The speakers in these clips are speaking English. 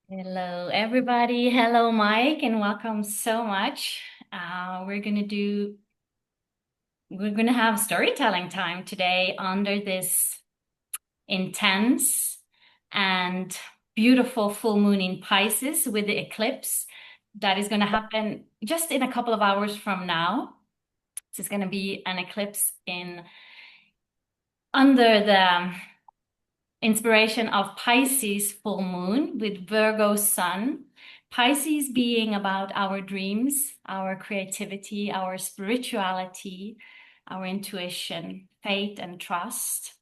Hello, everybody. Hello, Mike, and welcome so much. We're gonna have storytelling time today under this intense and beautiful full moon in Pisces with the eclipse that is gonna happen just in a couple of hours from now. This is gonna be an eclipse in under the inspiration of Pisces full moon with Virgo sun. Pisces being about our dreams, our creativity, our spirituality, our intuition, faith, and trust.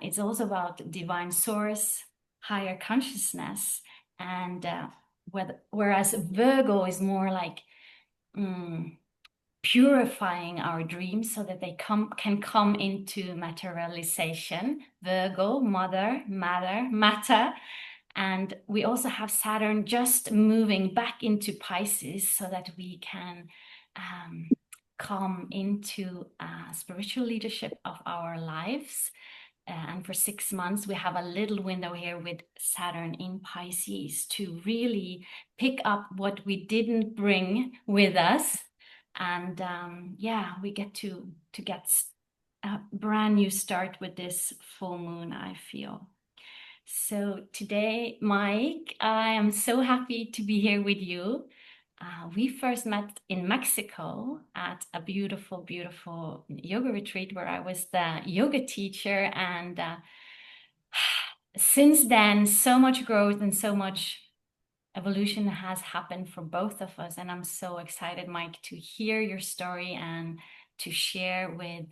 It's also about divine source, higher consciousness, and whereas Virgo is more like mm, purifying our dreams so that they can come into materialization. Virgo, mother, matter. And we also have Saturn just moving back into Pisces so that we can come into spiritual leadership of our lives. And for 6 months, we have a little window here with Saturn in Pisces to really pick up what we didn't bring with us. And yeah, we get to get a brand new start with this full moon, I feel. So today, Mike, I am so happy to be here with you. We first met in Mexico at a beautiful, beautiful yoga retreat where I was the yoga teacher. And since then, so much growth and so much evolution has happened for both of us. And I'm so excited, Mike, to hear your story and to share with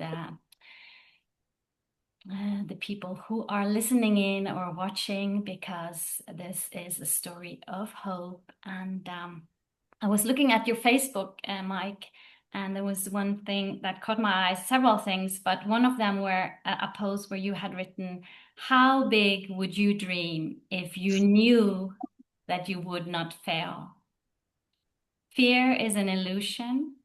the people who are listening in or watching, because this is a story of hope. And I was looking at your Facebook, Mike, and there was one thing that caught my eye, several things, but one of them were a post where you had written, "How big would you dream if you knew that you would not fail? Fear is an illusion,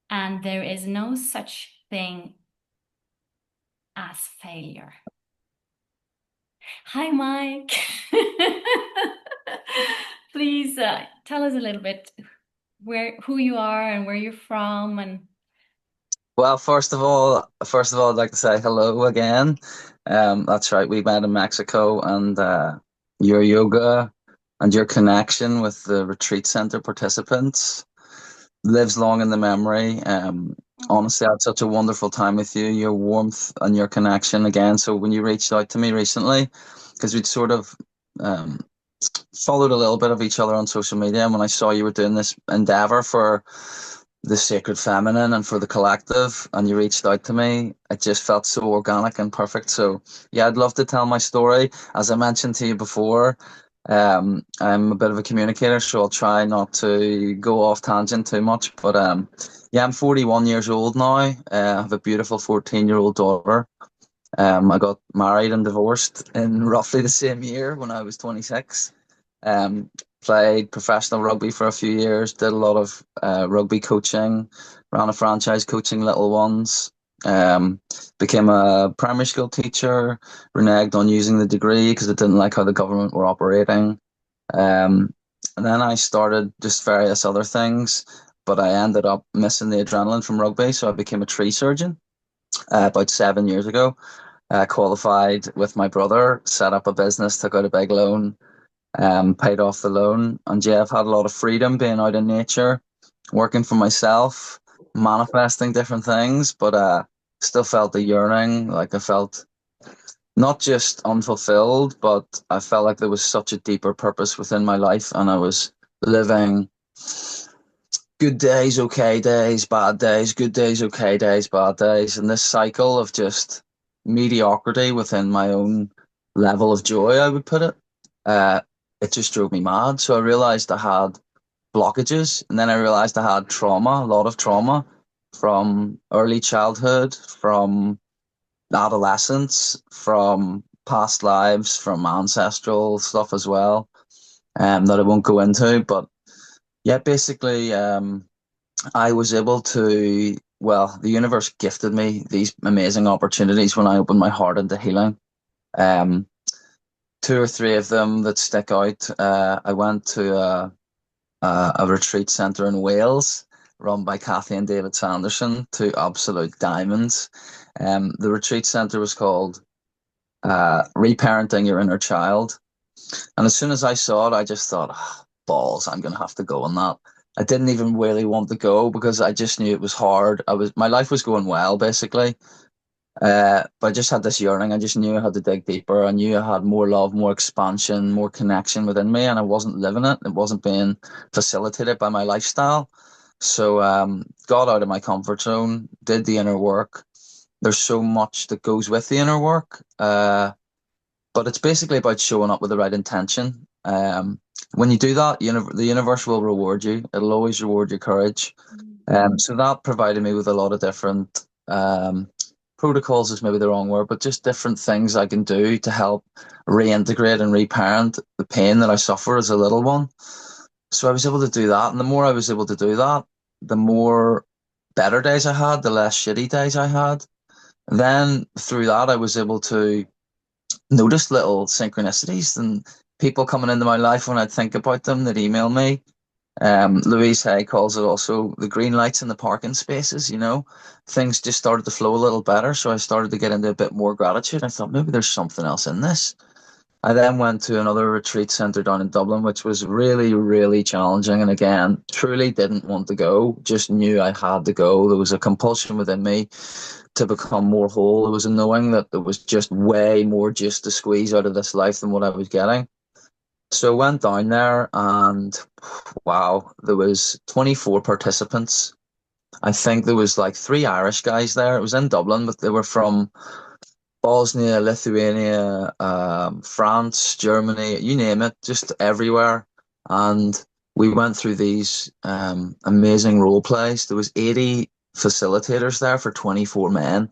and there is no such thing as failure." Hi, Mike. Please tell us a little bit who you are and where you're from, and Well, first of all, I'd like to say hello again. That's right, we met in Mexico, and your yoga and your connection with the retreat center participants lives long in the memory. Honestly, I had such a wonderful time with you, your warmth and your connection again. So when you reached out to me recently, because we'd sort of um, followed a little bit of each other on social media, and when I saw you were doing this endeavor for the sacred feminine and for the collective, and you reached out to me, it just felt so organic and perfect. So yeah, I'd love to tell my story. As I mentioned to you before, I'm a bit of a communicator, so I'll try not to go off tangent too much. But yeah, I'm 41 years old now. I have a beautiful 14-year-old daughter. I got married and divorced in roughly the same year when I was 26. Um, Played professional rugby for a few years, did a lot of rugby coaching, ran a franchise coaching little ones, um, became a primary school teacher, reneged on using the degree because I didn't like how the government were operating. Um, and then I started just various other things, but I ended up missing the adrenaline from rugby, so I became a tree surgeon about 7 years ago. Qualified with my brother, set up a business, took out a big loan, paid off the loan. And yeah, I've had a lot of freedom being out in nature, working for myself, manifesting different things, but still felt the yearning. Like I felt not just unfulfilled, but I felt like there was such a deeper purpose within my life, and I was living good days, okay days, bad days, good days, okay days, bad days, and this cycle of just mediocrity within my own level of joy, I would put it. Uh, it just drove me mad. So I realized I had blockages, and then I realized I had trauma, a lot of trauma from early childhood, from adolescence, from past lives, from ancestral stuff as well, that I won't go into. But yeah, basically, I was able to, well, the universe gifted me these amazing opportunities when I opened my heart into healing. Um, two or three of them that stick out. I went to a retreat centre in Wales run by Kathy and David Sanderson, two absolute diamonds. The retreat centre was called Reparenting Your Inner Child. And as soon as I saw it, I just thought, "Ah, balls, I'm going to have to go on that." I didn't even really want to go because I just knew it was hard. My life was going well, basically. But I just had this yearning. I just knew I had to dig deeper. I knew I had more love, more expansion, more connection within me, and I wasn't living it. It wasn't being facilitated by my lifestyle. So, got out of my comfort zone, did the inner work. There's so much that goes with the inner work. But it's basically about showing up with the right intention. When you do that, the universe will reward you. It'll always reward your courage. So that provided me with a lot of different protocols is maybe the wrong word, but just different things I can do to help reintegrate and reparent the pain that I suffer as a little one. So I was able to do that, and the more I was able to do that, the more better days I had, the less shitty days I had. Then through that, I was able to notice little synchronicities and people coming into my life when I'd think about them that email me. Louise Hay calls it also the green lights in the parking spaces, you know. Things just started to flow a little better, so I started to get into a bit more gratitude. I thought maybe there's something else in this. I then went to another retreat centre down in Dublin, which was really, really challenging. And again, truly didn't want to go, just knew I had to go. There was a compulsion within me to become more whole. There was a knowing that there was just way more juice to squeeze out of this life than what I was getting. So I went down there and wow, there was 24 participants. I think there was like three Irish guys there. It was in Dublin, but they were from Bosnia, Lithuania, France, Germany, you name it, just everywhere. And we went through these amazing role plays. There was 80 facilitators there for 24 men.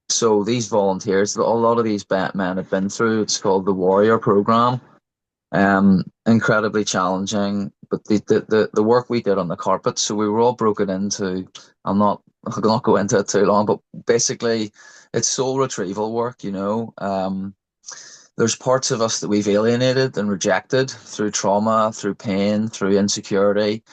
So these volunteers, a lot of these men have been through, it's called the Warrior Program. Incredibly challenging, but the work we did on the carpet, so we were all broken into, I'll not go into it too long, but basically it's soul retrieval work, you know. There's parts of us that we've alienated and rejected through trauma, through pain, through insecurity,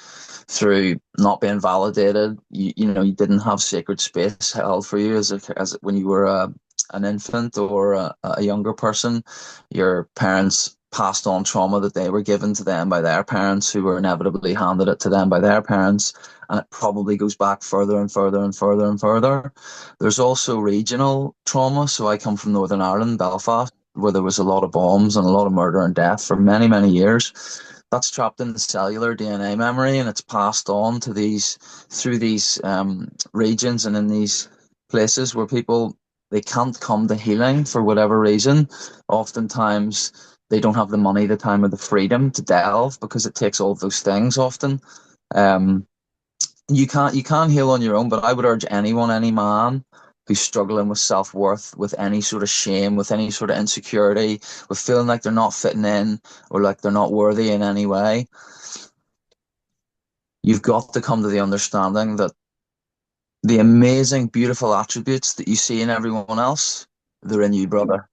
through not being validated. You know, you didn't have sacred space held for you as when you were an infant or a younger person. Your parents passed on trauma that they were given to them by their parents, who were inevitably handed it to them by their parents. And it probably goes back further and further and further and further. There's also regional trauma. So I come from Northern Ireland, Belfast, where there was a lot of bombs and a lot of murder and death for many, many years. That's trapped in the cellular DNA memory, and it's passed on to through these regions and in these places where people, they can't come to healing for whatever reason. Oftentimes they don't have the money, the time, or the freedom to delve because it takes all of those things often. Um, you can't heal on your own, but I would urge anyone, any man who's struggling with self-worth, with any sort of shame, with any sort of insecurity, with feeling like they're not fitting in or like they're not worthy in any way, you've got to come to the understanding that the amazing, beautiful attributes that you see in everyone else, they're in you, brother.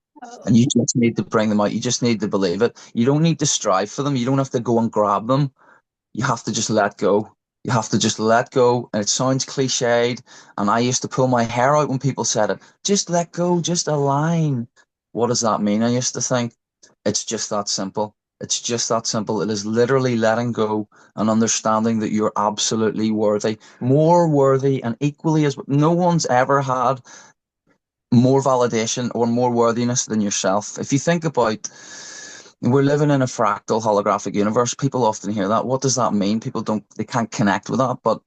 And you just need to bring them out. You just need to believe it. You don't need to strive for them. You don't have to go and grab them. You have to just let go. You have to just let go. And it sounds cliched. And I used to pull my hair out when people said it. Just let go, just align. What does that mean? I used to think it's just that simple. It's just that simple. It is literally letting go and understanding that you're absolutely worthy, more worthy and equally as no one's ever had more validation or more worthiness than yourself. If you think about, we're living in a fractal holographic universe. People often hear that. What does that mean? People they can't connect with that. But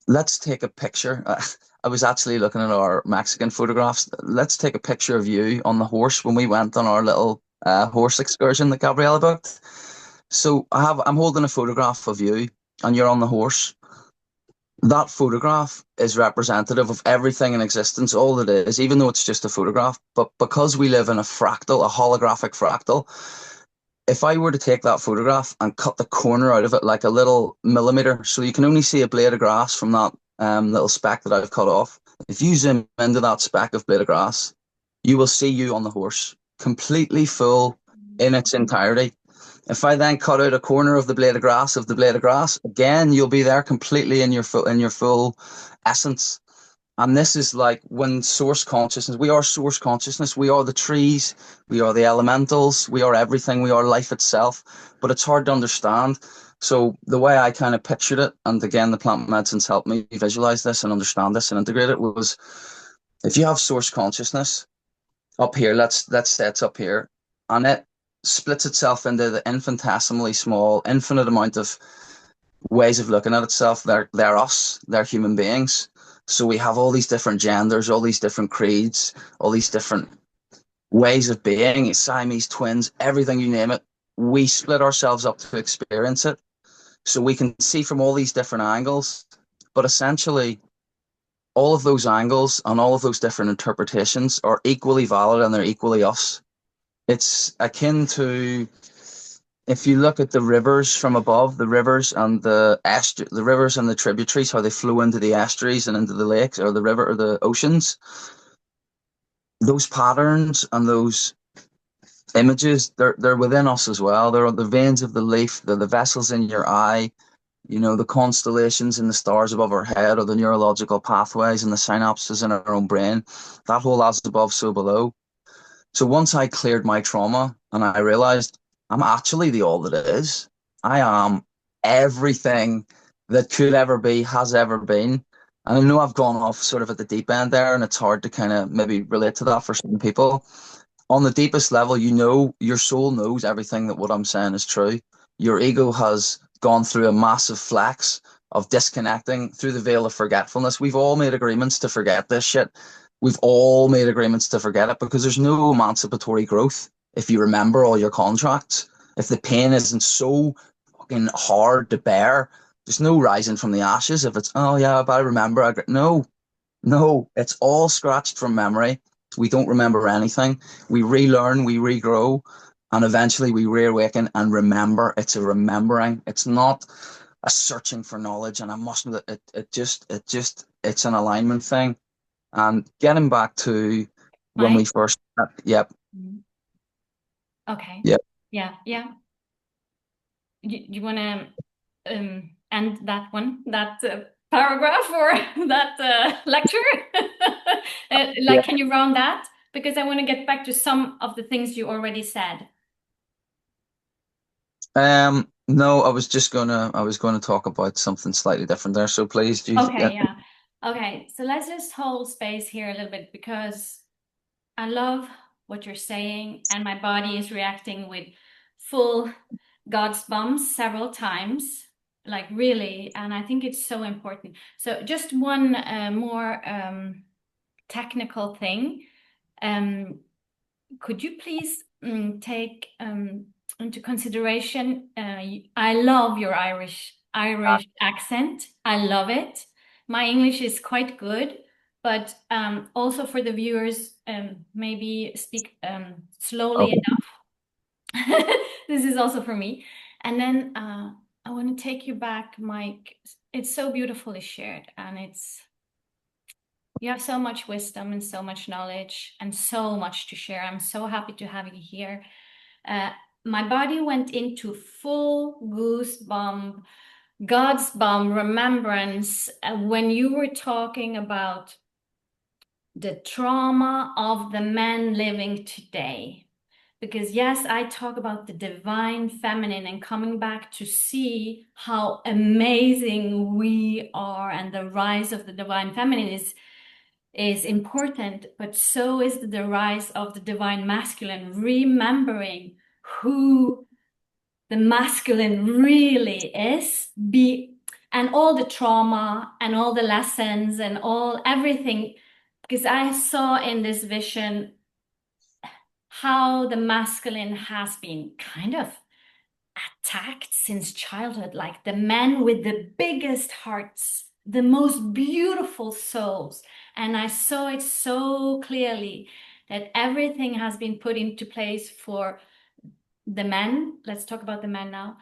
let's take a picture. I was actually looking at our Mexican photographs. Let's take a picture of you on the horse when we went on our little horse excursion that Gabriella booked. So I'm holding a photograph of you and you're on the horse. That photograph is representative of everything in existence, all it is, even though it's just a photograph. But because we live in a fractal, a holographic fractal, if I were to take that photograph and cut the corner out of it like a little millimeter, so you can only see a blade of grass from that little speck that I've cut off. If you zoom into that speck of blade of grass, you will see you on the horse. completely full in its entirety. If I then cut out a corner of the blade of grass again, you'll be there completely in your full essence. And this is like when source consciousness, we are source consciousness, we are the trees, we are the elementals, we are everything, we are life itself. But it's hard to understand. So the way I kind of pictured it, and again, the plant medicines helped me visualize this and understand this and integrate it, was if you have source consciousness up here, let's say it's up here, and it splits itself into the infinitesimally small, infinite amount of ways of looking at itself. They're us, they're human beings. So we have all these different genders, all these different creeds, all these different ways of being, Siamese twins, everything you name it. We split ourselves up to experience it. So we can see from all these different angles. But essentially, all of those angles and all of those different interpretations are equally valid and they're equally us. It's akin to if you look at the rivers from above, the rivers and the rivers and the tributaries, how they flow into the estuaries and into the lakes or the river or the oceans, those patterns and those images, they're within us as well. They're the veins of the leaf, they're the vessels in your eye, the constellations and the stars above our head, or the neurological pathways and the synapses in our own brain. That whole as above, so below. So once I cleared my trauma and I realized I'm actually the all that is, I am everything that could ever be, has ever been. And I know I've gone off sort of at the deep end there, and it's hard to kind of maybe relate to that for some people. On the deepest level, your soul knows everything that what I'm saying is true. Your ego has gone through a massive flex of disconnecting through the veil of forgetfulness. We've all made agreements to forget this shit. We've all made agreements to forget it because there's no emancipatory growth if you remember all your contracts. If the pain isn't so fucking hard to bear, there's no rising from the ashes. If it's, oh yeah, but I remember. No, it's all scratched from memory. We don't remember anything. We relearn, we regrow, and eventually we reawaken and remember. It's a remembering. It's not a searching for knowledge. And I mustn't. It's an alignment thing. And getting back to when we Mike? first, yep, Okay. yep, Yeah, yeah. You want to end that paragraph or that lecture? yeah. Like, can you round that? Because I want to get back to some of the things you already said. No, I was gonna talk about something slightly different there. So please, yeah, Okay, yeah. Okay, so let's just hold space here a little bit because I love what you're saying, and my body is reacting with full God's bumps several times, like really, and I think it's so important. So just one more technical thing. Um, could you please take into consideration? I love your Irish accent. I love it. My English is quite good, but also for the viewers, maybe speak slowly okay. enough. This is also for me. And then I want to take you back, Mike. It's so beautifully shared, and you have so much wisdom and so much knowledge and so much to share. I'm so happy to have you here. Uh, my body went into full goosebump, God's bomb remembrance when you were talking about the trauma of the men living today. Because, yes, I talk about the divine feminine and coming back to see how amazing we are, and the rise of the divine feminine is important, but so is the rise of the divine masculine, remembering who the masculine really is, and all the trauma and all the lessons and all everything, because I saw in this vision how the masculine has been kind of attacked since childhood, like the men with the biggest hearts, the most beautiful souls. And I saw it so clearly that everything has been put into place for the men. Let's talk about the men now.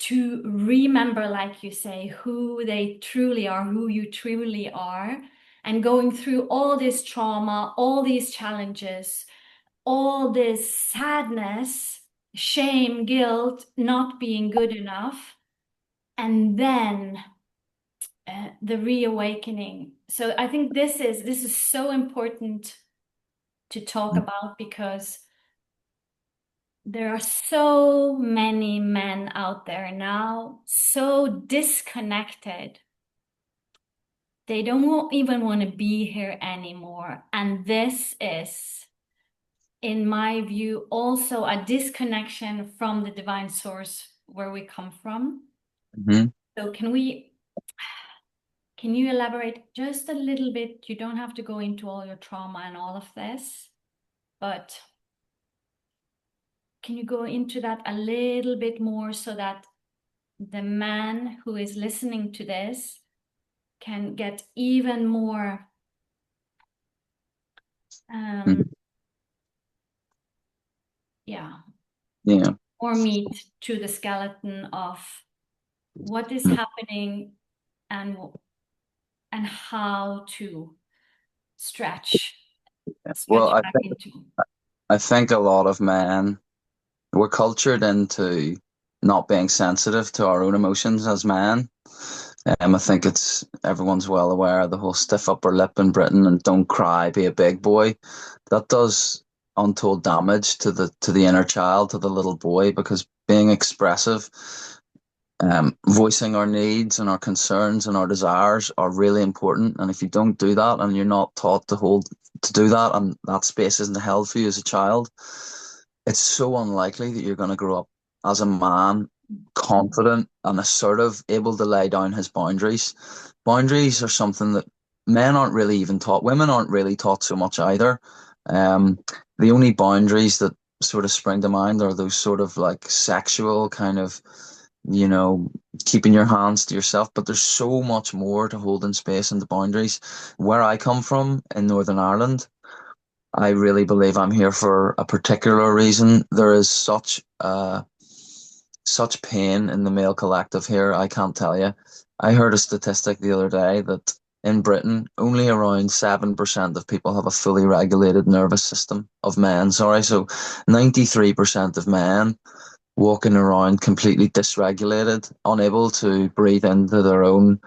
To remember, like you say, who they truly are, who you truly are, and going through all this trauma, all these challenges, all this sadness, shame, guilt, not being good enough, and then the reawakening. So I think this is so important to talk about, because there are so many men out there now, so disconnected. They don't even want to be here anymore. And this is, in my view, also a disconnection from the divine source where we come from. Hmm. So can you elaborate just a little bit? You don't have to go into all your trauma and all of this, but can you go into that a little bit more so that the man who is listening to this can get even more um yeah, Yeah. more meat to the skeleton of what is happening, and how to stretch Well, stretch back into. I think a lot of men, we're cultured into not being sensitive to our own emotions as men. I think it's everyone's well aware of the whole stiff upper lip in Britain and don't cry, be a big boy. That does untold damage to the inner child, to the little boy, because being expressive, voicing our needs and our concerns and our desires are really important. And if you don't do that, and you're not taught to do that, and that space isn't held for you as a child, it's so unlikely that you're going to grow up as a man, confident and assertive, able to lay down his boundaries. Boundaries are something that men aren't really even taught. Women aren't really taught so much either. Um, the only boundaries that sort of spring to mind are those sort of like sexual kind of, you know, keeping your hands to yourself. But there's so much more to holding space and the boundaries. Where I come from in Northern Ireland, I really believe I'm here for a particular reason. There is such pain in the male collective here. I can't tell you. I heard a statistic the other day that in Britain, only around 7% of people have a fully regulated nervous system of men. Sorry, so 93% of men walking around completely dysregulated, unable to breathe into their own,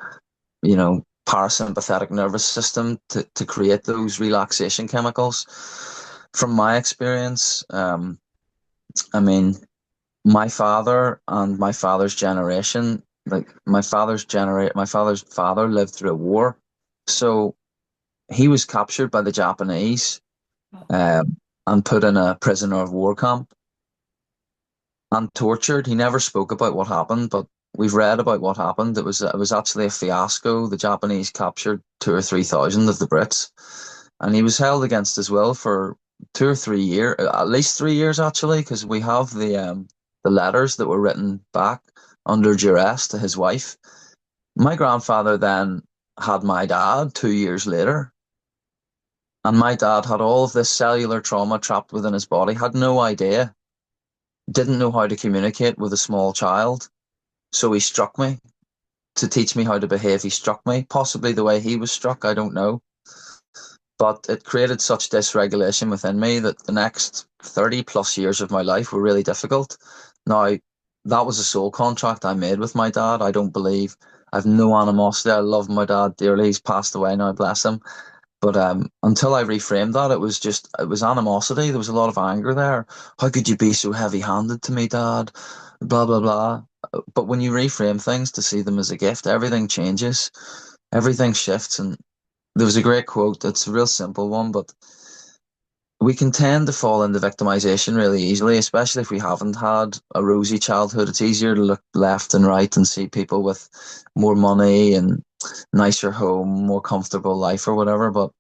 parasympathetic nervous system to create those relaxation chemicals. From my experience, I mean, my father and my father's generation, like my father's father lived through a war. So he was captured by the Japanese, Okay. um, and put in a prisoner of war camp and tortured. He never spoke about what happened, but we've read about what happened. It was actually a fiasco. The Japanese captured 2 or 3 thousand of the Brits, and he was held against his will for 2 or 3 years, at least 3 years actually, because we have the letters that were written back under duress to his wife. My grandfather then had my dad 2 years later, and my dad had all of this cellular trauma trapped within his body, had no idea, didn't know how to communicate with a small child. So he struck me to teach me how to behave. He struck me, possibly the way he was struck, I don't know. But it created such dysregulation within me that the next 30 plus years of my life were really difficult. Now, that was a soul contract I made with my dad. I don't believe I've no animosity. I love my dad dearly. He's passed away now, bless him. But until I reframed that, it was animosity. There was a lot of anger there. How could you be so heavy-handed to me, Dad? Blah blah blah. But when you reframe things to see them as a gift, everything changes, everything shifts. And there was a great quote. It's a real simple one, but we can tend to fall into victimization really easily, especially if we haven't had a rosy childhood. It's easier to look left and right and see people with more money and nicer home, more comfortable life or whatever. But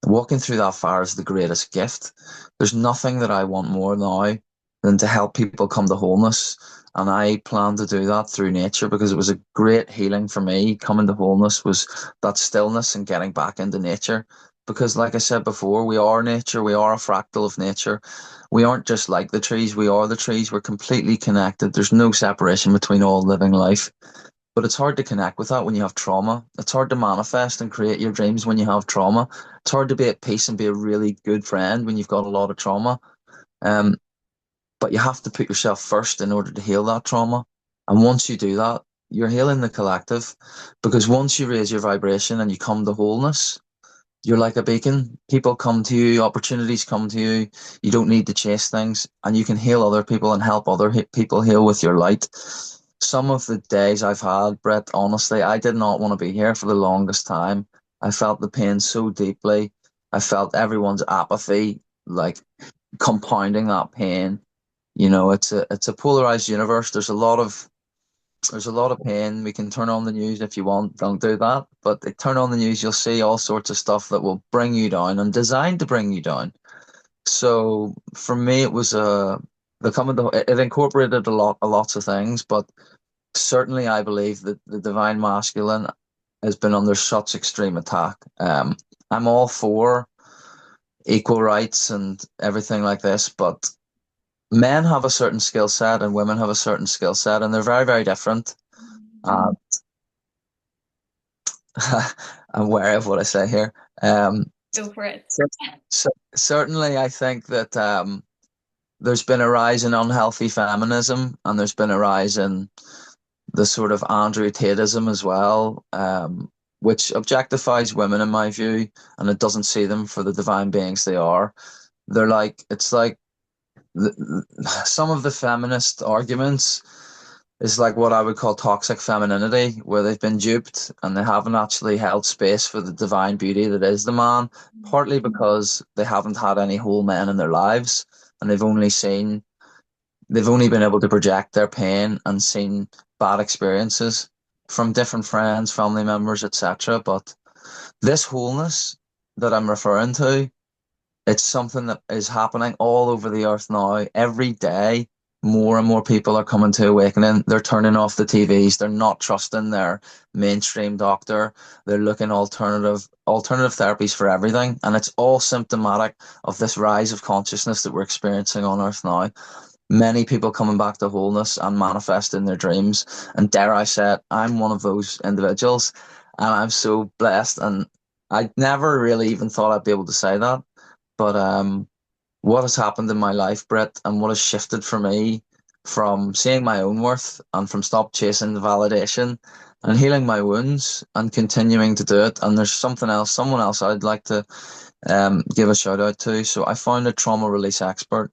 walking through that fire is the greatest gift. There's nothing that I want more now than to help people come to wholeness. And I plan to do that through nature because it was a great healing for me. Coming to wholeness was that stillness and getting back into nature. Because, like I said before, we are nature, we are a fractal of nature. We aren't just like the trees, we are the trees. We're completely connected. There's no separation between all living life. But it's hard to connect with that when you have trauma. It's hard to manifest and create your dreams when you have trauma. It's hard to be at peace and be a really good friend when you've got a lot of trauma. Um, but you have to put yourself first in order to heal that trauma. And once you do that, you're healing the collective. Because once you raise your vibration and you come to wholeness, you're like a beacon. People come to you, opportunities come to you. You don't need to chase things, and you can heal other people and help other people heal with your light. Some of the days I've had, Brett, honestly, I did not want to be here for the longest time. I felt the pain so deeply. I felt everyone's apathy, like compounding that pain. You know, it's a polarized universe. There's a lot of pain. We can turn on the news if you want. Don't do that. But turn on the news, you'll see all sorts of stuff that will bring you down and designed to bring you down. So for me, it was it incorporated lots of things, but certainly I believe that the divine masculine has been under such extreme attack. I'm all for equal rights and everything like this, but men have a certain skill set and women have a certain skill set, and they're very, very different. Uh, I'm wary of what I say here. Um, Go for it. cer- Certainly, I think that there's been a rise in unhealthy feminism, and there's been a rise in the sort of Andrew Tateism as well, which objectifies women, in my view, and it doesn't see them for the divine beings they are. It's like some of the feminist arguments is like what I would call toxic femininity, where they've been duped and they haven't actually held space for the divine beauty that is the man, partly because they haven't had any whole men in their lives and they've only been able to project their pain and seen bad experiences from different friends, family members, etc. But this wholeness that I'm referring to, it's something that is happening all over the earth now. Every day, more and more people are coming to awakening. They're turning off the TVs. They're not trusting their mainstream doctor. They're looking alternative therapies for everything, and it's all symptomatic of this rise of consciousness that we're experiencing on earth now. Many people coming back to wholeness and manifesting their dreams. And dare I say it, I'm one of those individuals. And I'm so blessed. And I never really even thought I'd be able to say that. But what has happened in my life, Britt, and what has shifted for me from seeing my own worth and from stop chasing the validation and healing my wounds and continuing to do it. And there's someone else I'd like to give a shout out to. So I found a trauma release expert.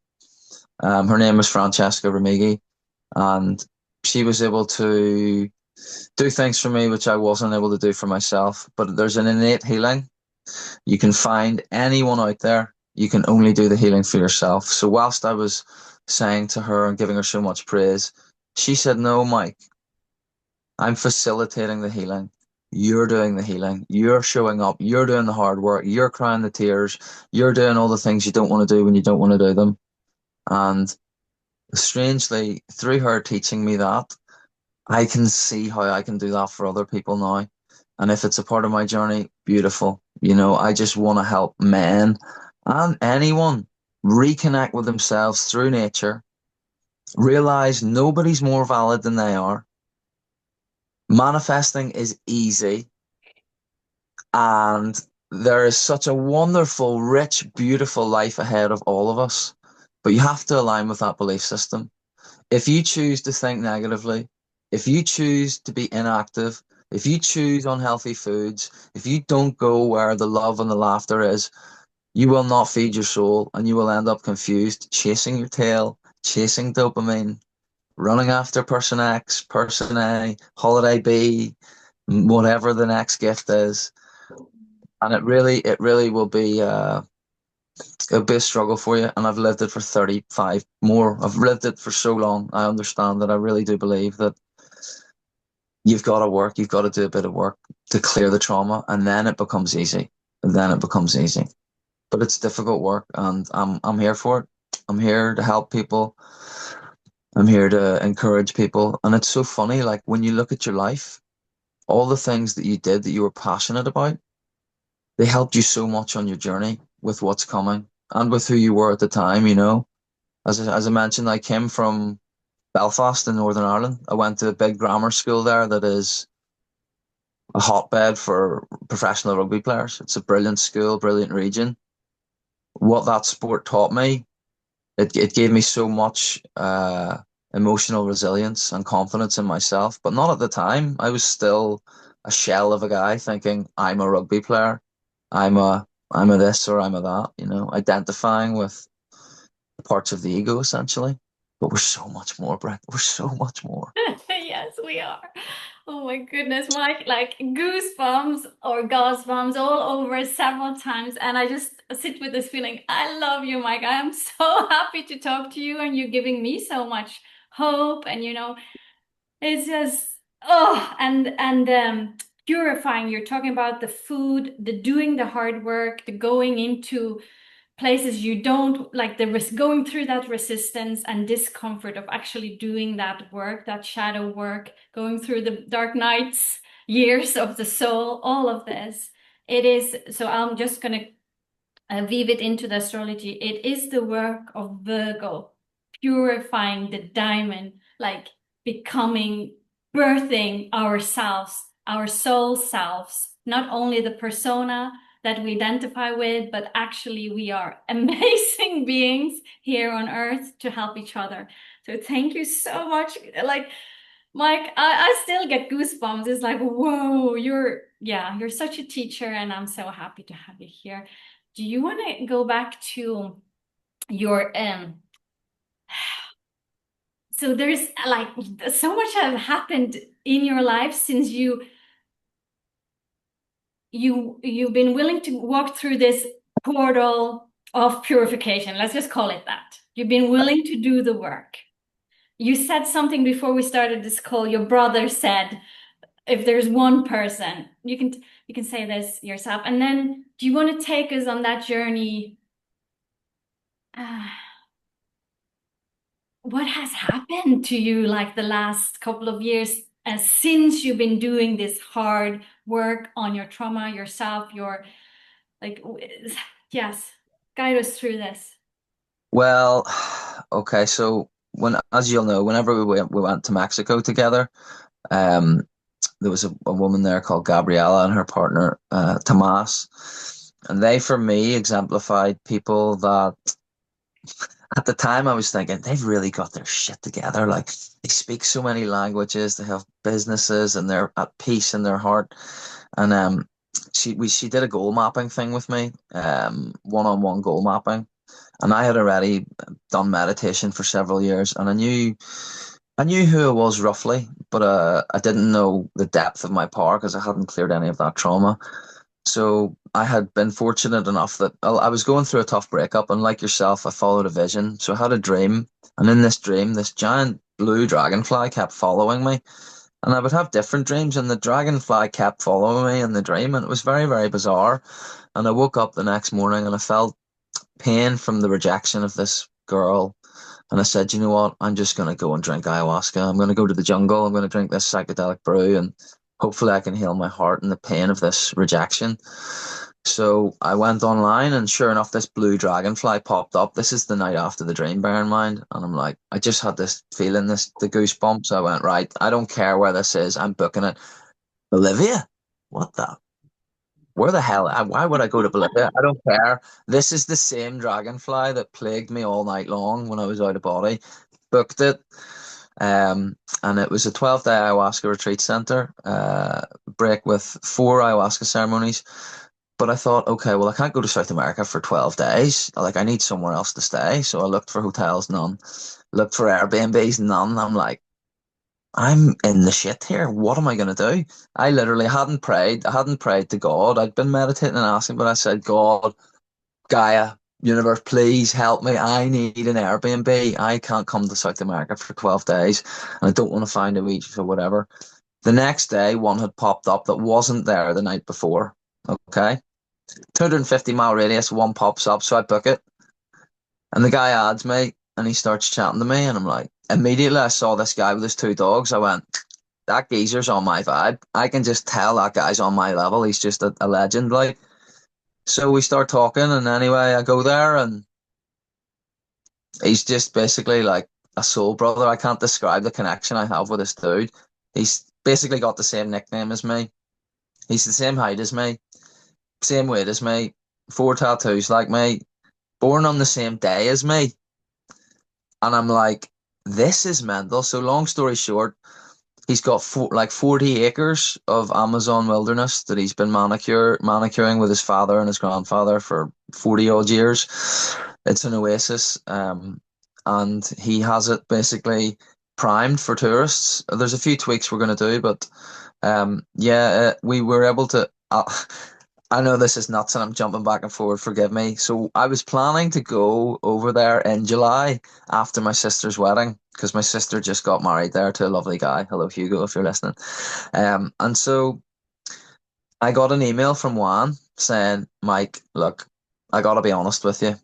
Her name was Francesca Remigi, and she was able to do things for me which I wasn't able to do for myself. But there's an innate healing. You can find anyone out there. You can only do the healing for yourself. So whilst I was saying to her and giving her so much praise, she said, "No, Mike, I'm facilitating the healing. You're doing the healing. You're showing up. You're doing the hard work. You're crying the tears. You're doing all the things you don't want to do when you don't want to do them." And strangely, through her teaching me that, I can see how I can do that for other people now. And if it's a part of my journey, beautiful. You know, I just want to help men and anyone reconnect with themselves through nature, realize nobody's more valid than they are. Manifesting is easy, and there is such a wonderful, rich, beautiful life ahead of all of us. But you have to align with that belief system. If you choose to think negatively, if you choose to be inactive, if you choose unhealthy foods, if you don't go where the love and the laughter is, you will not feed your soul and you will end up confused, chasing your tail, chasing dopamine, running after person X, person A, holiday B, whatever the next gift is. And it really will be it'll be a struggle for you. And I've lived it for 35 more. I've lived it for so long. I understand that. I really do believe that you've got to do a bit of work to clear the trauma, and then it becomes easy. And then it becomes easy. But it's difficult work, and I'm here for it. I'm here to help people. I'm here to encourage people. And it's so funny, like when you look at your life, all the things that you did that you were passionate about, they helped you so much on your journey with what's coming and with who you were at the time, you know. As I mentioned, I came from Belfast in Northern Ireland. I went to a big grammar school there that is a hotbed for professional rugby players. It's a brilliant school, brilliant region. What that sport taught me, it gave me so much emotional resilience and confidence in myself, but not at the time. I was still a shell of a guy thinking I'm a rugby player. I'm a this or I'm a that, identifying with parts of the ego essentially. But we're so much more, Brett. We're so much more. Yes, we are. Oh my goodness, Mike, like goosebumps or goosebumps all over several times. And I just sit with this feeling, I love you, Mike. I am so happy to talk to you, and you're giving me so much hope. And it's just, oh, and purifying. You're talking about the food, the doing the hard work, the going into places you don't like, the risk, going through that resistance and discomfort of actually doing that work, that shadow work, going through the dark nights, years of the soul, all of this. It is, so I'm just going to weave it into the astrology. It is the work of Virgo, purifying the diamond, like becoming, birthing ourselves, our soul selves, not only the persona that we identify with, but actually we are amazing beings here on earth to help each other. So thank you so much. Like, Mike, I still get goosebumps. It's like, whoa, you're such a teacher, and I'm so happy to have you here. Do you want to go back to your so there's like so much has happened in your life since you've been willing to walk through this portal of purification. Let's just call it that. You've been willing to do the work. You said something before we started this call. Your brother said, if there's one person, you can say this yourself. And then do you want to take us on that journey? Uh, what has happened to you like the last couple of years since you've been doing this hard work on your trauma, yourself, your like, yes, guide us through this. Well, okay, so as you'll know, whenever we went to Mexico together, um, there was a woman there called Gabriela and her partner, Tomas. And they, for me, exemplified people that at the time I was thinking they've really got their shit together. Like they speak so many languages, they have businesses, and they're at peace in their heart. And she did a goal mapping thing with me, one-on-one goal mapping. And I had already done meditation for several years, and I knew who I was roughly, but I didn't know the depth of my power because I hadn't cleared any of that trauma. So I had been fortunate enough that I was going through a tough breakup, and like yourself, I followed a vision. So I had a dream, and in this dream, this giant blue dragonfly kept following me, and I would have different dreams, and the dragonfly kept following me in the dream, and it was very, very bizarre. And I woke up the next morning, and I felt pain from the rejection of this girl. And I said, you know what? I'm just going to go and drink ayahuasca. I'm going to go to the jungle. I'm going to drink this psychedelic brew, and hopefully I can heal my heart and the pain of this rejection. So I went online, and sure enough, this blue dragonfly popped up. This is the night after the dream, bear in mind. And I'm like, I just had this feeling, the goosebumps. I went, right, I don't care where this is. I'm booking it. Bolivia? What the? Where the hell? Why would I go to Bolivia? I don't care. This is the same dragonfly that plagued me all night long when I was out of body. Booked it. And it was a 12-day ayahuasca retreat center, break with 4 ayahuasca ceremonies. But I thought, okay, well, I can't go to South America for 12 days. Like, I need somewhere else to stay. So I looked for hotels, none. Looked for Airbnbs, none. I'm like, I'm in the shit here. What am I going to do? I literally hadn't prayed. I hadn't prayed to God. I'd been meditating and asking, but I said, God, Gaia, universe, please help me. I need an Airbnb. I can't come to South America for 12 days, and I don't want to find a beach or whatever. The next day, one had popped up that wasn't there the night before. Okay. 250-mile radius, one pops up. So I book it, and the guy adds me, and he starts chatting to me, and I'm like, immediately I saw this guy with his 2 dogs. I went, that geezer's on my vibe. I can just tell that guy's on my level. He's just a legend. Like, so we start talking, and anyway, I go there, and he's just basically like a soul brother. I can't describe the connection I have with this dude. He's basically got the same nickname as me. He's the same height as me, same weight as me, four tattoos like me, born on the same day as me. And I'm like, this is mental. So long story short, he's got like 40 acres of Amazon wilderness that he's been manicuring with his father and his grandfather for 40 odd years. It's an oasis, and he has it basically primed for tourists. There's a few tweaks we're going to do, but yeah, we were able to. I know this is nuts and I'm jumping back and forward, forgive me. So I was planning to go over there in July after my sister's wedding because my sister just got married there to a lovely guy. Hello, Hugo, if you're listening. And so I got an email from Juan saying, Mike, look, I gotta be honest with you.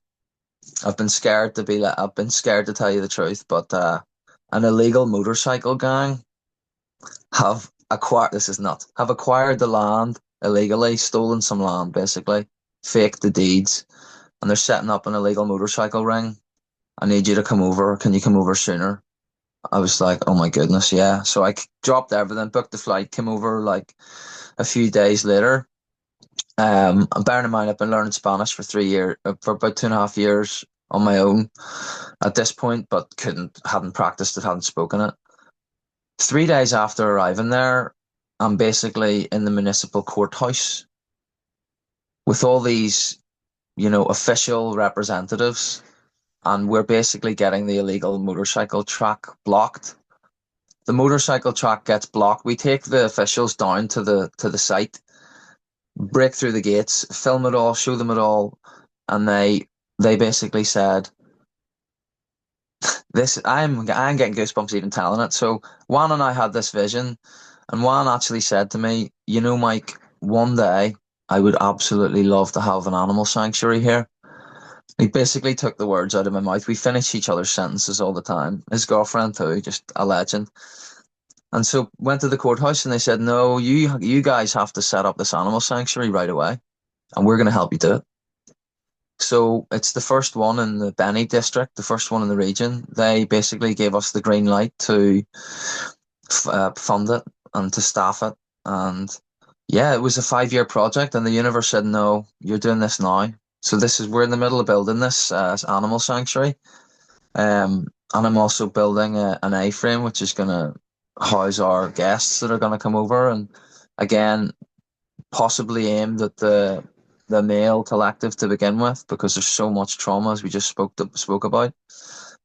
I've been scared to tell you the truth, but an illegal motorcycle gang this is nuts, have acquired the land illegally, stolen some land basically, faked the deeds, and they're setting up an illegal motorcycle ring. I need you to come over. Can you come over sooner? I was like, oh my goodness, yeah. So I dropped everything, booked the flight, came over like a few days later. And bearing in mind, I've been learning Spanish for 3 years, for about 2.5 years on my own at this point, but hadn't practiced it, hadn't spoken it. 3 days after arriving there, I'm basically in the municipal courthouse with all these, official representatives, and we're basically getting the illegal motorcycle track blocked. The motorcycle track gets blocked. We take the officials down to the site, break through the gates, film it all, show them it all, and they basically said, this I'm getting goosebumps even telling it. So Juan and I had this vision, and Juan actually said to me, Mike, one day I would absolutely love to have an animal sanctuary here. He basically took the words out of my mouth. We finish each other's sentences all the time. His girlfriend too, just a legend. And so went to the courthouse and they said, no, you guys have to set up this animal sanctuary right away, and we're going to help you do it. So it's the first one in the Benny district, the first one in the region. They basically gave us the green light to fund it and to staff it. And yeah, it was a 5 year project, and the universe said, no, you're doing this now. So we're in the middle of building this animal sanctuary. And I'm also building an A-frame, which is going to house our guests that are going to come over. And again, possibly aimed at the male collective to begin with, because there's so much trauma, as we just spoke about.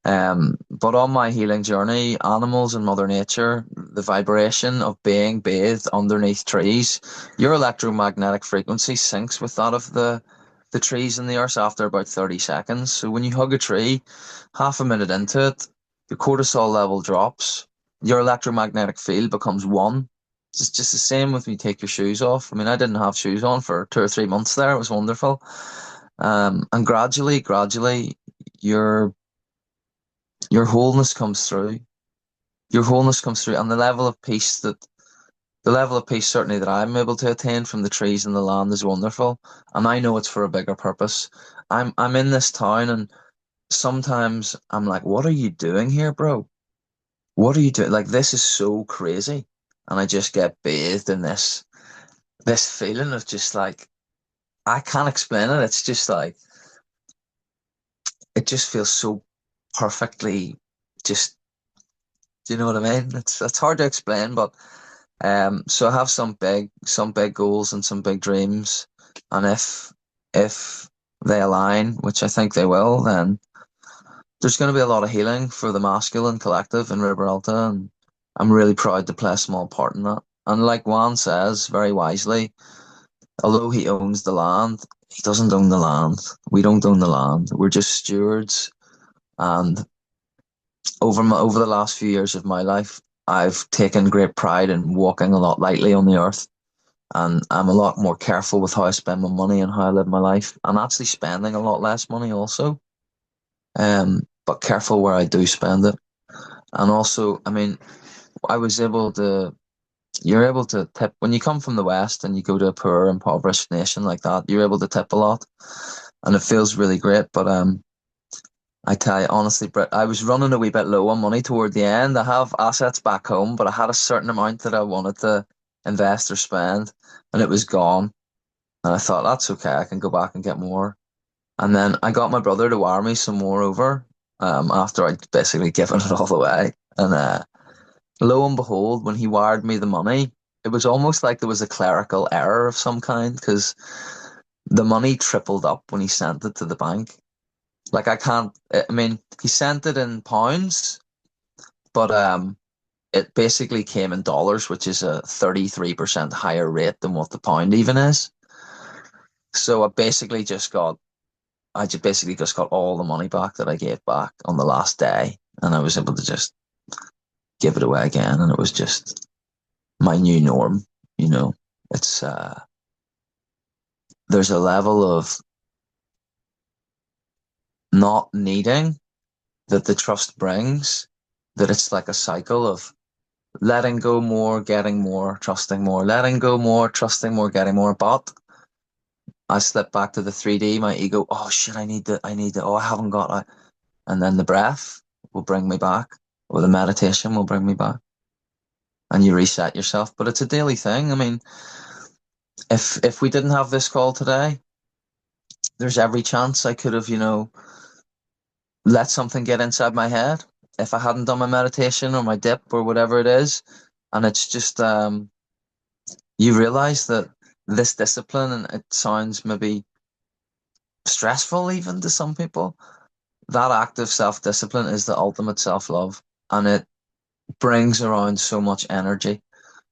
But on my healing journey, animals and Mother Nature, the vibration of being bathed underneath trees, your electromagnetic frequency syncs with that of the trees and the earth after about 30 seconds. So when you hug a tree, half a minute into it, your cortisol level drops, your electromagnetic field becomes one. It's just the same with when you take your shoes off. I mean, I didn't have shoes on for 2 or 3 months there. It was wonderful. And gradually, your wholeness comes through. Your wholeness comes through, and the level of peace certainly that I'm able to attain from the trees and the land is wonderful. And I know it's for a bigger purpose. I'm in this town, and sometimes I'm like, what are you doing here, bro? What are you doing? Like, this is so crazy. And I just get bathed in this feeling of just like, I can't explain it. It's just like, it just feels so perfectly just, do you know what I mean? It's hard to explain, but so I have some big goals and some big dreams, and if they align, which I think they will, then there's going to be a lot of healing for the masculine collective in River Alta, and I'm really proud to play a small part in that. And like Juan says very wisely, although he owns the land, he doesn't own the land. We don't own the land. We're just stewards. And over the last few years of my life, I've taken great pride in walking a lot lightly on the earth, and I'm a lot more careful with how I spend my money and how I live my life. I'm actually spending a lot less money also, but careful where I do spend it. And also, I mean, I was able to. You're able to tip when you come from the West and you go to a poor, impoverished nation like that. You're able to tip a lot, and it feels really great. But I tell you honestly, Britt, I was running a wee bit low on money toward the end. I have assets back home, but I had a certain amount that I wanted to invest or spend, and it was gone. And I thought, that's okay, I can go back and get more. And then I got my brother to wire me some more over, after I'd basically given it all away. And lo and behold, when he wired me the money, it was almost like there was a clerical error of some kind because the money tripled up when he sent it to the bank. Like I can't, I mean, he sent it in pounds, but it basically came in dollars, which is a 33% higher rate than what the pound even is. So I just basically just got all the money back that I gave back on the last day, and I was able to just give it away again, and it was just my new norm. You know, it's there's a level of not needing that the trust brings, that it's like a cycle of letting go more, getting more, trusting more, letting go more, trusting more, getting more. But I slip back to the 3D, my ego, oh shit, I need to, oh, I haven't got it. And then the breath will bring me back, or the meditation will bring me back, and you reset yourself. But it's a daily thing. I mean, if we didn't have this call today, there's every chance I could have, let something get inside my head if I hadn't done my meditation or my dip or whatever it is. And it's just, you realize that this discipline, and it sounds maybe stressful even to some people, that act of self-discipline is the ultimate self-love, and it brings around so much energy.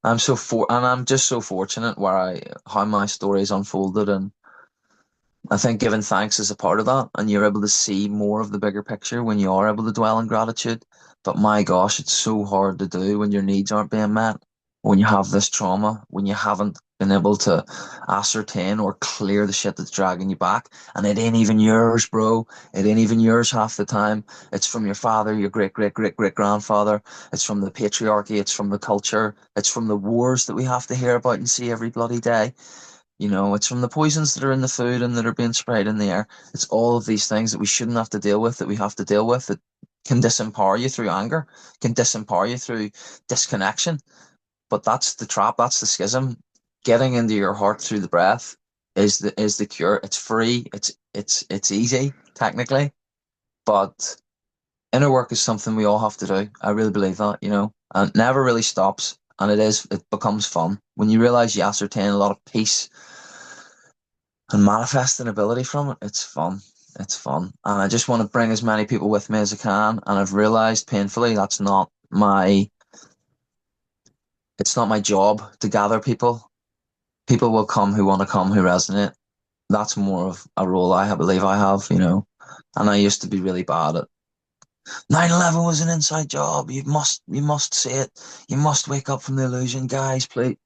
And I'm just so fortunate where how my story's unfolded, and I think giving thanks is a part of that, and you're able to see more of the bigger picture when you are able to dwell in gratitude. But my gosh, it's so hard to do when your needs aren't being met, when you have this trauma, when you haven't been able to ascertain or clear the shit that's dragging you back. And it ain't even yours, bro. It ain't even yours half the time. It's from your father, your great, great, great, great grandfather. It's from the patriarchy. It's from the culture. It's from the wars that we have to hear about and see every bloody day. It's from the poisons that are in the food and that are being sprayed in the air. It's all of these things that we shouldn't have to deal with, that we have to deal with, that can disempower you through anger, can disempower you through disconnection. But that's the trap, that's the schism. Getting into your heart through the breath is the cure. It's free, it's easy, technically, but inner work is something we all have to do. I really believe that, and it never really stops. And it becomes fun when you realize you ascertain a lot of peace and manifest an ability from it. It's fun. It's fun. And I just want to bring as many people with me as I can. And I've realized painfully it's not my job to gather people. People will come who want to come, who resonate. That's more of a role believe I have. And I used to be really bad at 9/11 was an inside job. You must see it. You must wake up from the illusion, guys, please.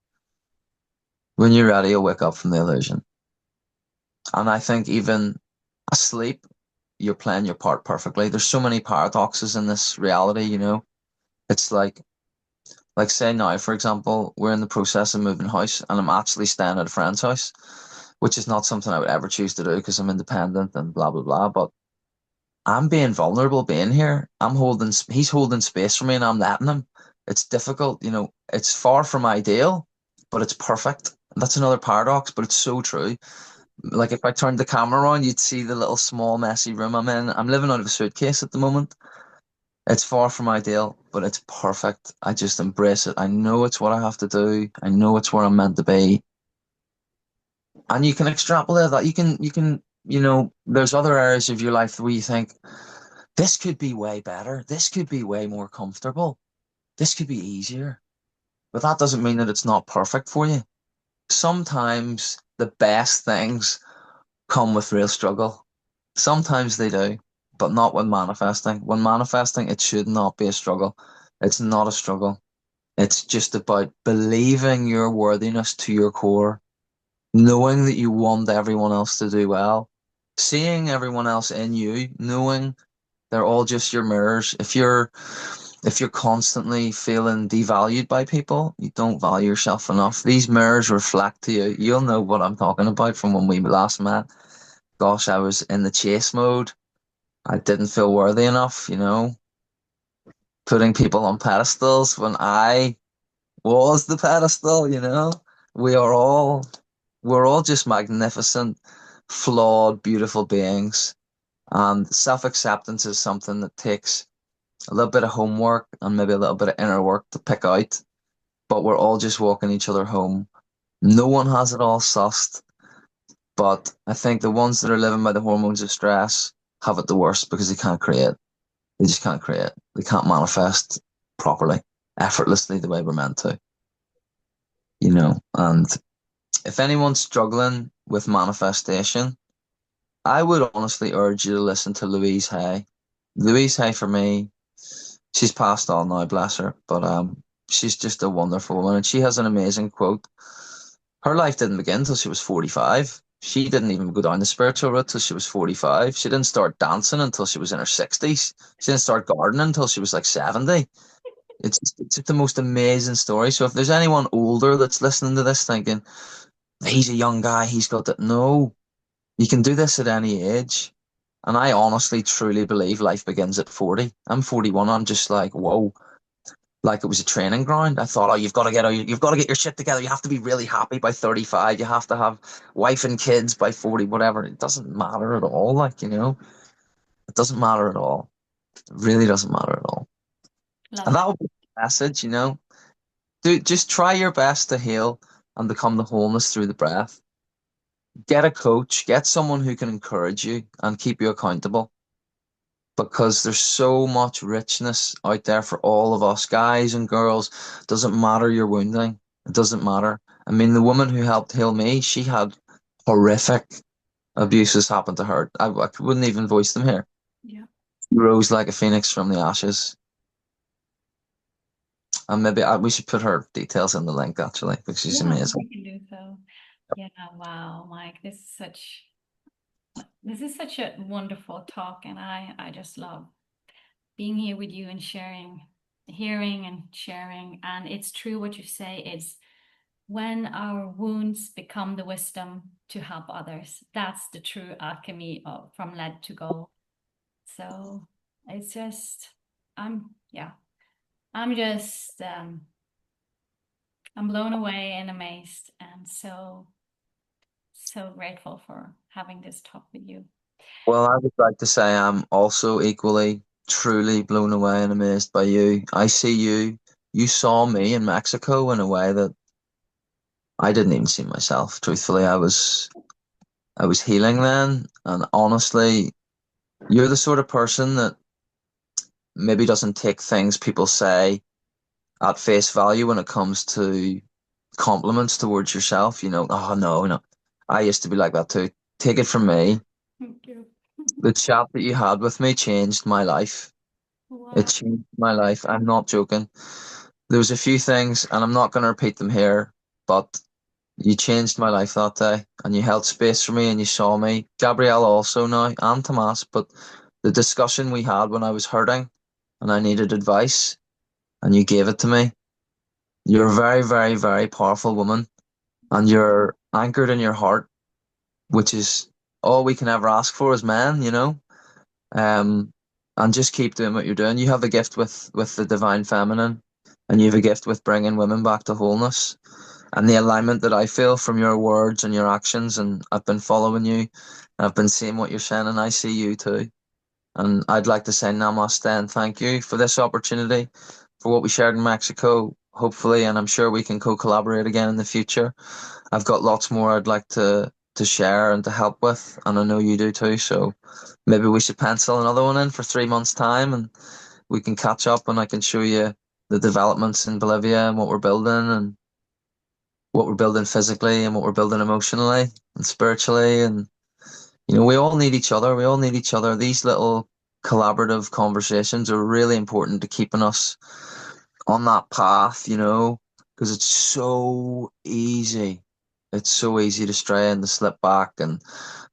When you're ready, you'll wake up from the illusion. And I think even asleep, you're playing your part perfectly. There's so many paradoxes in this reality. It's like say now, for example, we're in the process of moving house, and I'm actually staying at a friend's house, which is not something I would ever choose to do because I'm independent and blah blah blah. But I'm being vulnerable being here. He's holding space for me, and I'm letting him. It's difficult. It's far from ideal, but it's perfect. That's another paradox, but it's so true. Like if I turned the camera on, you'd see the little small messy room I'm in. I'm living out of a suitcase at the moment. It's far from ideal, but it's perfect. I just embrace it. I know it's what I have to do. I know it's where I'm meant to be. And you can extrapolate that. There's other areas of your life where you think, this could be way better. This could be way more comfortable. This could be easier. But that doesn't mean that it's not perfect for you. Sometimes the best things come with real struggle. Sometimes they do, but not when manifesting. When manifesting, it should not be a struggle. It's not a struggle. It's just about believing your worthiness to your core, knowing that you want everyone else to do well, seeing everyone else in you, knowing they're all just your mirrors. If you're constantly feeling devalued by people, you don't value yourself enough. These mirrors reflect to you. You'll know what I'm talking about from when we last met. Gosh, I was in the chase mode. I didn't feel worthy enough, putting people on pedestals when I was the pedestal. We are all, we're all just magnificent, flawed, beautiful beings. And self-acceptance is something that takes a little bit of homework and maybe a little bit of inner work to pick out, but we're all just walking each other home. No one has it all sussed, but I think the ones that are living by the hormones of stress have it the worst because they can't create. They just can't create. They can't manifest properly, effortlessly the way we're meant to. And if anyone's struggling with manifestation, I would honestly urge you to listen to Louise Hay. Louise Hay, for me, she's passed on now, bless her, but she's just a wonderful woman, and she has an amazing quote. Her life didn't begin until she was 45. She didn't even go down the spiritual route till she was 45. She didn't start dancing until she was in her 60s. She didn't start gardening until she was like 70. It's just the most amazing story. So if there's anyone older that's listening to this thinking, he's a young guy, he's got that. No, you can do this at any age. And I honestly, truly believe life begins at 40. I'm 41. I'm just like, whoa, like it was a training ground. I thought, oh, you've got to get your shit together. You have to be really happy by 35. You have to have wife and kids by 40, whatever. It doesn't matter at all. It doesn't matter at all. It really doesn't matter at all. Love And it. that would be the message. Just try your best to heal and become the wholeness through the breath. Get a coach, get someone who can encourage you and keep you accountable, because there's so much richness out there for all of us, guys and girls. Doesn't matter your wounding. It doesn't matter. I mean, the woman who helped heal me, she had horrific abuses happen to her. I wouldn't even voice them here. Yeah. She rose like a phoenix from the ashes. And maybe we should put her details in the link, actually, because she's Yeah, amazing. we can do so. Yeah, wow, Mike, this is such a wonderful talk, and I just love being here with you and sharing, hearing and sharing. And it's true what you say. It's when our wounds become the wisdom to help others. That's the true alchemy of from lead to gold. So it's just, yeah, I'm just, I'm blown away and amazed, and so grateful for having this talk with you. Well, I would like to say I'm also equally, truly blown away and amazed by you. I see you. You saw me in Mexico in a way that I didn't even see myself. Truthfully, I was healing then, and honestly, you're the sort of person that maybe doesn't take things people say at face value when it comes to compliments towards yourself. Oh no, no. I used to be like that too. Take it from me. Thank you. The chat that you had with me changed my life. It Wow. changed my life. I'm not joking. There was a few things, and I'm not going to repeat them here, but you changed my life that day, and you held space for me, and you saw me. Gabrielle also now, and Tomas, but the discussion we had when I was hurting and I needed advice, and you gave it to me. You're a very, very, very powerful woman, and you're anchored in your heart, which is all we can ever ask for as men. Um, and just keep doing what you're doing. You have a gift with the divine feminine, and you have a gift with bringing women back to wholeness. And the alignment that I feel from your words and your actions, and I've been following you, and I've been seeing what you're saying, and I see you too. And I'd like to say namaste and thank you for this opportunity, for what we shared in Mexico, hopefully, and I'm sure we can co-collaborate again in the future. I've got lots more I'd like to share and to help with, and I know you do too. So maybe we should pencil another one in for 3 months' time, and we can catch up, and I can show you the developments in Bolivia and what we're building, and what we're building physically, and what we're building emotionally and spiritually. And we all need each other. We all need each other. These little collaborative conversations are really important to keeping us on that path, because it's so easy. It's so easy to stray and to slip back and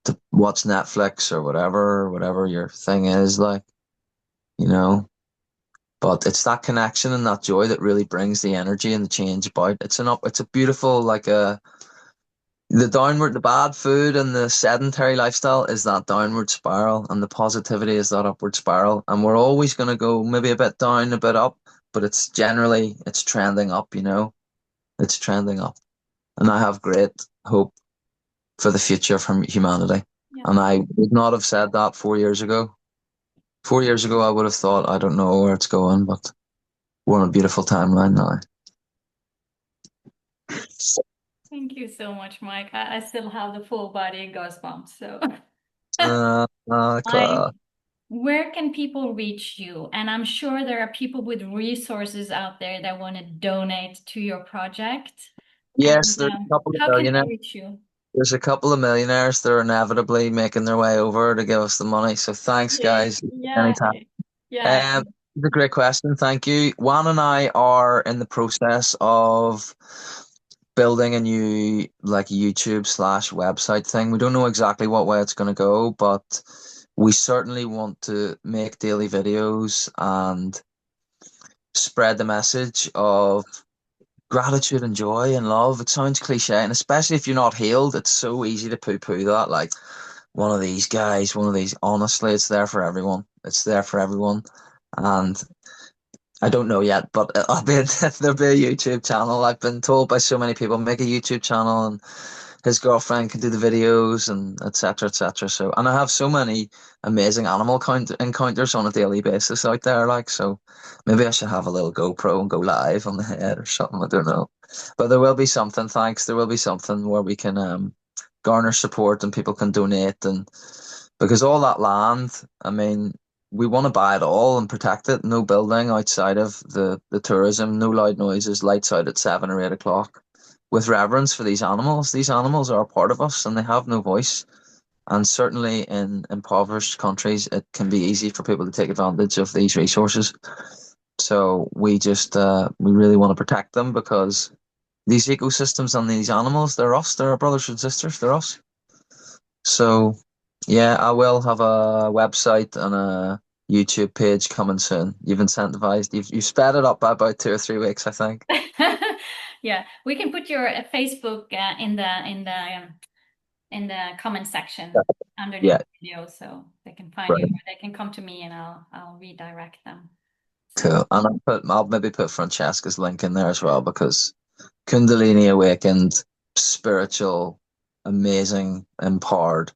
to watch Netflix or whatever your thing is like. But it's that connection and that joy that really brings the energy and the change about. It's a beautiful, like the bad food and the sedentary lifestyle is that downward spiral, and the positivity is that upward spiral. And we're always going to go maybe a bit down, a bit up, but it's trending up, it's trending up. And I have great hope for the future from humanity. Yeah. And I would not have said that 4 years ago. 4 years ago, I would have thought, I don't know where it's going, but we're on a beautiful timeline now. Thank you so much, Mike. I still have the full body goosebumps. So, Mike, Claire. where can people reach you? And I'm sure there are people with resources out there that want to donate to your project. Yes, And there's a couple of how can they millionaires. reach you? There's a couple of millionaires that are inevitably making their way over to give us the money. So thanks, Yay. guys. Yeah. Anytime. Yeah. It's a great question. Thank you. Juan and I are in the process of building a new like YouTube slash website thing. We don't know exactly what way it's going to go, but we certainly want to make daily videos and spread the message of gratitude and joy and love. It sounds cliche, and especially if you're not healed, it's so easy to poo-poo that. Like one of these guys, one of these. Honestly, it's there for everyone. It's there for everyone, and I don't know yet, but there'll be a YouTube channel. I've been told by so many people, make a YouTube channel, and his girlfriend can do the videos and etc. etc. So, and I have so many amazing animal encounters on a daily basis out there. Like, so maybe I should have a little GoPro and go live on the head or something. I don't know, but there will be something. Thanks. There will be something where we can garner support and people can donate, and because all that land, I mean, we want to buy it all and protect it. No building outside of the tourism, no loud noises, lights out at 7 or 8 o'clock. With reverence for these animals. These animals are a part of us and they have no voice. And certainly in impoverished countries, it can be easy for people to take advantage of these resources. So we really want to protect them because these ecosystems and these animals, they're us, they're our brothers and sisters, they're us. So yeah, I will have a website and a YouTube page coming soon. You've incentivized, you've sped it up by about 2 or 3 weeks, I think. Yeah, we can put your Facebook in the comment section underneath Yeah, the video so they can find you, or brilliant. they can come to me and I'll redirect them. So Cool. And I'll maybe put Francesca's link in there as well because Kundalini awakened, spiritual, amazing, empowered,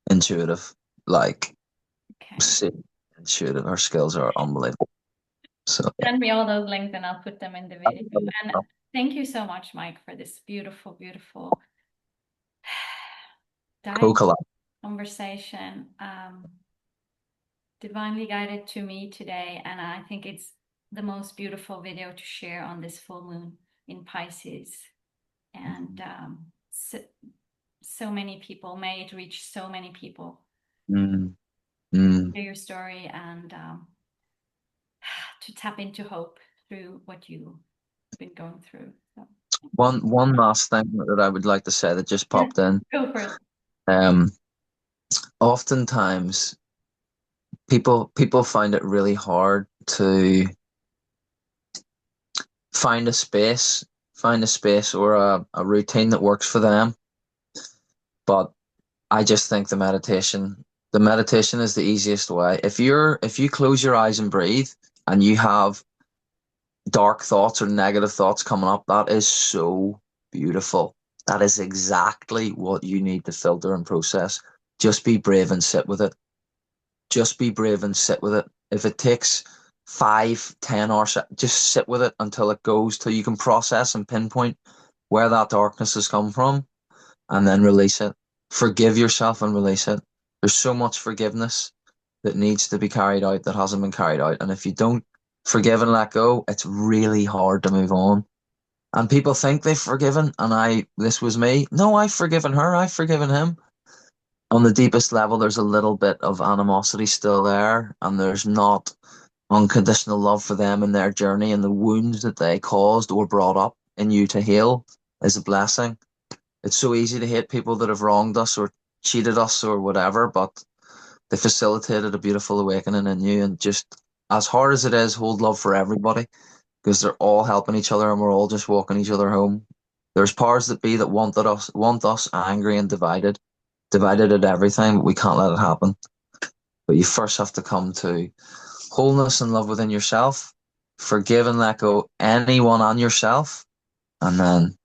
intuitive, like okay. see, intuitive. Her skills are unbelievable. So Send me all those links and I'll put them in the video. And thank you so much, Mike, for this beautiful, beautiful cool dive collab. conversation. Divinely guided to me today, and I think it's the most beautiful video to share on this full moon in Pisces. And so many people, may it reach so many people. Mm, mm. Hear your story and to tap into hope through what you've been going through. So, One last thing that I would like to say that just yeah, popped in. go for it. Um, Oftentimes people find it really hard to find a space, find a space or a routine that works for them. But I just think the meditation is the easiest way. If you close your eyes and breathe and you have dark thoughts or negative thoughts coming up, that is so beautiful. That is exactly what you need to filter and process. Just be brave and sit with it. Just be brave and sit with it. If it takes 5, 10 hours, just sit with it until it goes, till you can process and pinpoint where that darkness has come from and then release it. Forgive yourself and release it. There's so much forgiveness that needs to be carried out that hasn't been carried out. And if you don't forgive and let go, it's really hard to move on. And people think they've forgiven, and this was me. No, I've forgiven her, I've forgiven him. On the deepest level, there's a little bit of animosity still there, and there's not unconditional love for them in their journey, and the wounds that they caused or brought up in you to heal is a blessing. It's so easy to hate people that have wronged us or cheated us or whatever, but they facilitated a beautiful awakening in you. And just as hard as it is, hold love for everybody because they're all helping each other and we're all just walking each other home. There's powers that be that want us angry and divided at everything, but we can't let it happen. But you first have to come to wholeness and love within yourself, forgive and let go anyone and yourself, and then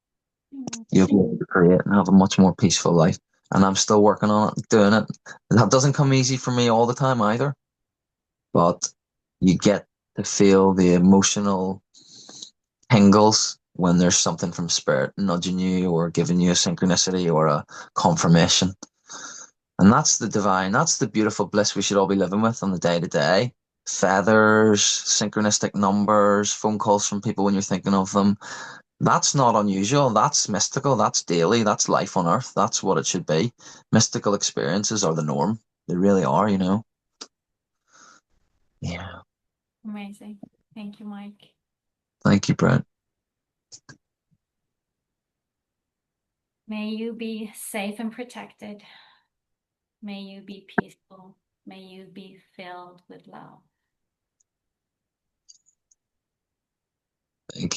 you'll be able to create and have a much more peaceful life. And I'm still working on it, doing it. That doesn't come easy for me all the time either, but you get to feel the emotional tingles when there's something from spirit nudging you or giving you a synchronicity or a confirmation. And that's the divine, that's the beautiful bliss we should all be living with on the day to day. Feathers, synchronistic numbers, phone calls from people when you're thinking of them. That's not unusual. That's mystical. That's daily. That's life on earth. That's what it should be. Mystical experiences are the norm. They really are, you know. Yeah. Amazing. Thank you, Mike. Thank you, Brett. May you be safe and protected. May you be peaceful. May you be filled with love. Thank you.